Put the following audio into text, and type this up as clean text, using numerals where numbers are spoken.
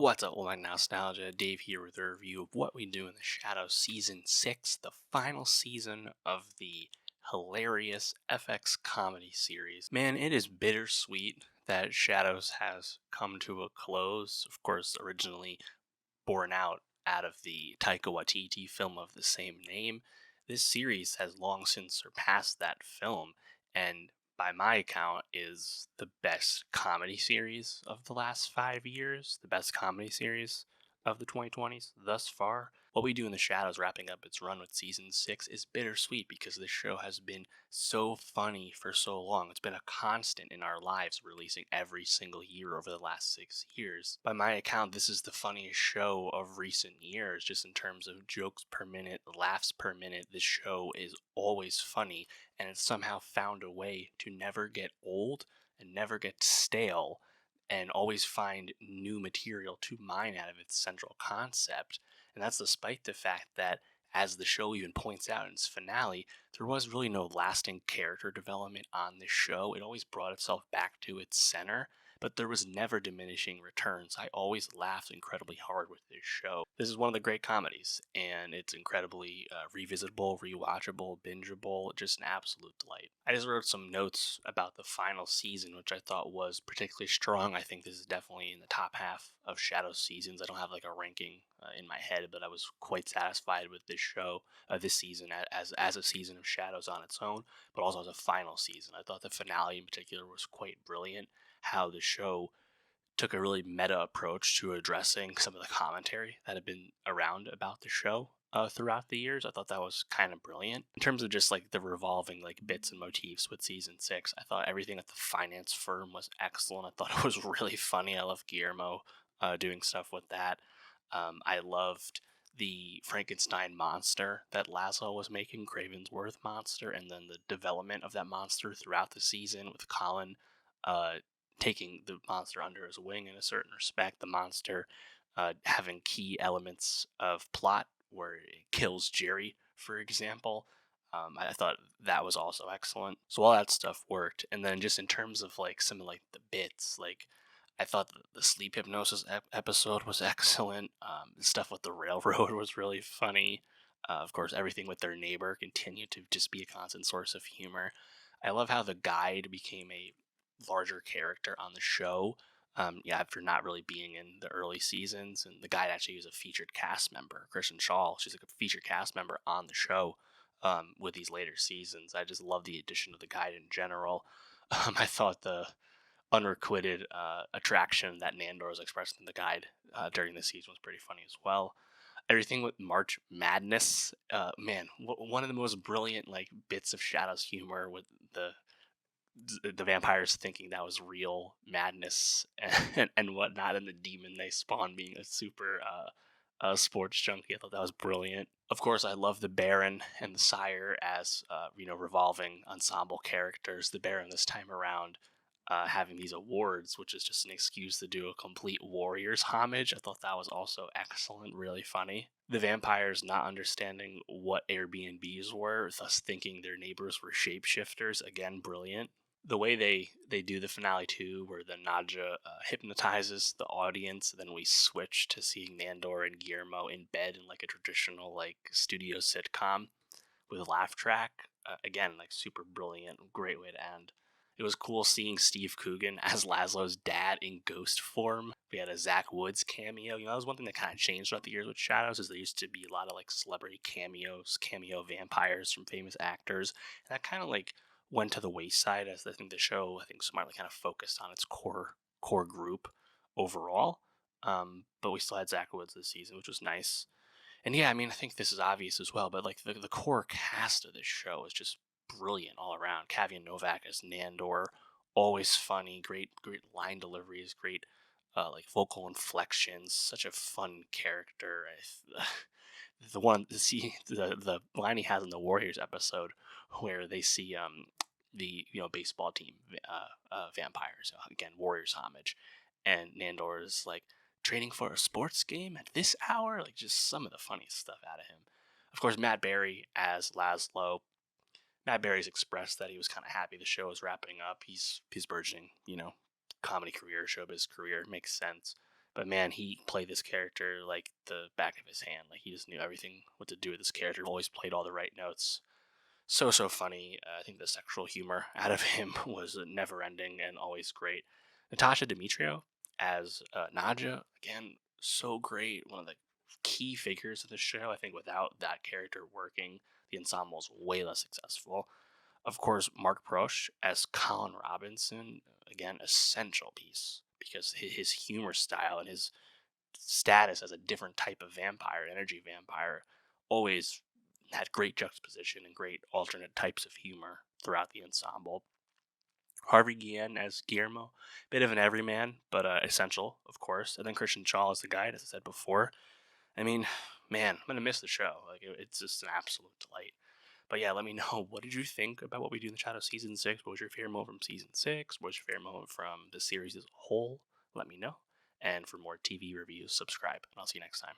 What's up, my Nostalgia? Dave here with a review of What We Do in the Shadows Season 6, the final season of the hilarious FX comedy series. Man, it is bittersweet that Shadows has come to a close. Of course, originally born out of the Taika Waititi film of the same name. This series has long since surpassed that film, and by my account, is the best comedy series of the last 5 years, the best comedy series of the 2020s thus far. What We Do in the Shadows, wrapping up its run with season 6, is bittersweet because this show has been so funny for so long. It's been a constant in our lives, releasing every single year over the last 6 years. By my account, this is the funniest show of recent years, just in terms of jokes per minute, laughs per minute. This show is always funny, and it's somehow found a way to never get old and never get stale, and always find new material to mine out of its central concept. And that's despite the fact that, as the show even points out in its finale, there was really no lasting character development on this show. It always brought itself back to its center, but there was never diminishing returns. I always laughed incredibly hard with this show. This is one of the great comedies, and it's incredibly revisitable, rewatchable, bingeable, just an absolute delight. I just wrote some notes about the final season, which I thought was particularly strong. I think this is definitely in the top half of Shadow seasons. I don't have like a ranking in my head, but I was quite satisfied with this show, this season, as a season of Shadows on its own, but also as a final season. I thought the finale in particular was quite brilliant. How the show took a really meta approach to addressing some of the commentary that had been around about the show throughout the years. I thought that was kind of brilliant. In terms of just like the revolving like bits and motifs with season 6, I thought everything at the finance firm was excellent. I thought it was really funny. I love Guillermo doing stuff with that. I loved the Frankenstein monster that Laszlo was making, Cravensworth monster, and then the development of that monster throughout the season with Colin taking the monster under his wing in a certain respect. The monster having key elements of plot where it kills Jerry, for example. I thought that was also excellent. So all that stuff worked. And then just in terms of like some of like the bits, like I thought the sleep hypnosis episode was excellent. The stuff with the railroad was really funny. Of course, everything with their neighbor continued to just be a constant source of humor. I love how the guide became a larger character on the show. Yeah, after not really being in the early seasons, and the guy actually was a featured cast member, Kristen Shaw. She's like a featured cast member on the show with these later seasons. I just love the addition of the guide in general. I thought the unrequited attraction that Nandor was expressing in the guide during the season was pretty funny as well. Everything with March Madness, man, one of the most brilliant like bits of Shadow's humor with the vampires thinking that was real madness and whatnot, and the demon they spawn being a super sports junkie. I thought that was brilliant. Of course, I love the Baron and the Sire as revolving ensemble characters. The Baron this time around having these awards, which is just an excuse to do a complete Warriors homage. I thought that was also excellent, really funny. The vampires not understanding what Airbnbs were, thus thinking their neighbors were shapeshifters. Again, brilliant. The way they do the finale too, where the Nadja hypnotizes the audience, then we switch to seeing Nandor and Guillermo in bed in like a traditional like studio sitcom with a laugh track. Again, like super brilliant, great way to end. It was cool seeing Steve Coogan as Laszlo's dad in ghost form. We had a Zach Woods cameo. That was one thing that kind of changed throughout the years with Shadows, is there used to be a lot of like celebrity cameos, cameo vampires from famous actors, and that kind of like went to the wayside as I think the show, smartly kind of focused on its core group overall. But we still had Zach Woods this season, which was nice. And yeah, I mean, I think this is obvious as well, but like the core cast of this show is just brilliant all around. Kavian Novak as Nandor, always funny, great line deliveries, great like vocal inflections, such a fun character. The one to see the line he has in the Warriors episode where they see the baseball team vampires, again Warriors homage, and Nandor is like training for a sports game at this hour, like just some of the funniest stuff out of him. Of course, Matt Berry as Laszlo. Matt Berry's expressed that he was kind of happy the show was wrapping up. He's burgeoning, comedy career, showbiz career. It makes sense. But man, he played this character like the back of his hand. Like he just knew everything what to do with this character. Always played all the right notes. So funny. I think the sexual humor out of him was never ending and always great. Natasha Demetrio as Nadja, again, so great. One of the key figures of the show. I think without that character working, the ensemble is way less successful. Of course, Mark Prosh as Colin Robinson, again, essential piece because his humor style and his status as a different type of vampire, energy vampire, always had great juxtaposition and great alternate types of humor throughout the ensemble. Harvey Guillen as Guillermo, bit of an everyman, but essential, of course. And then Christian Chaw as the guide, as I said before. I mean, man, I'm gonna miss the show. Like it's just an absolute delight. But yeah, let me know, what did you think about what we do in the Shadow season 6? What was your favorite moment from season 6? What was your favorite moment from the series as a whole? Let me know. And for more TV reviews, subscribe. And I'll see you next time.